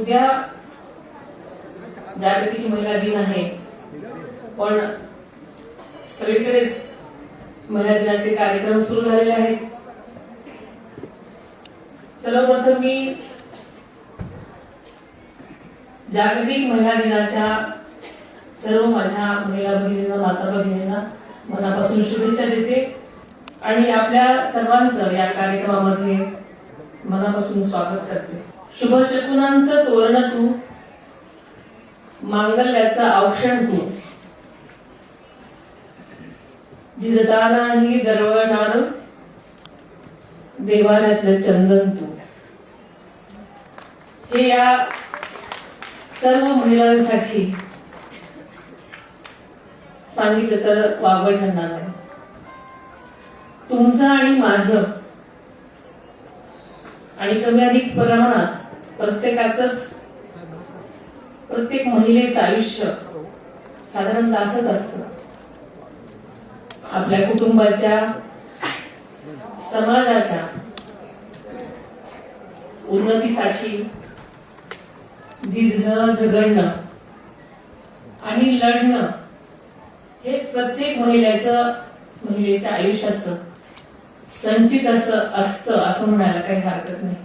उद्या जागतिक महिला दिन आहे, पण सगळीकडेच महिला दिनाचे कार्यक्रम सुरू झालेले आहेत. सर्वप्रथम मी जागतिक महिला दिनाच्या सर्व माझ्या महिला भगिनींना, माता भगिनींना मनापासून शुभेच्छा देते आणि आपल्या सर्वांचं या कार्यक्रमामध्ये मनापासून स्वागत करते. शुभ शकुनांचं तोरण तू, मांगल्याचं औक्षण तू, झिजतानाही दरवळणार देवाऱ्यातलं चंदन तू. हे या सर्व महिलांसाठी सांगितलं तर वावड ठरणार आहे. तुमचं आणि माझं आणि कमी अधिक प्रमाणात प्रत्येक महिलेचं आयुष्य साधारणतः असंच असतं. आपल्या कुटुंबाच्या, समाजाच्या उन्नतीसाठी झिजणं, झगडणं आणि लढणं हेच प्रत्येक महिलेच्या आयुष्याचं संचित असं असतं, असं म्हणायला काही हरकत नाही.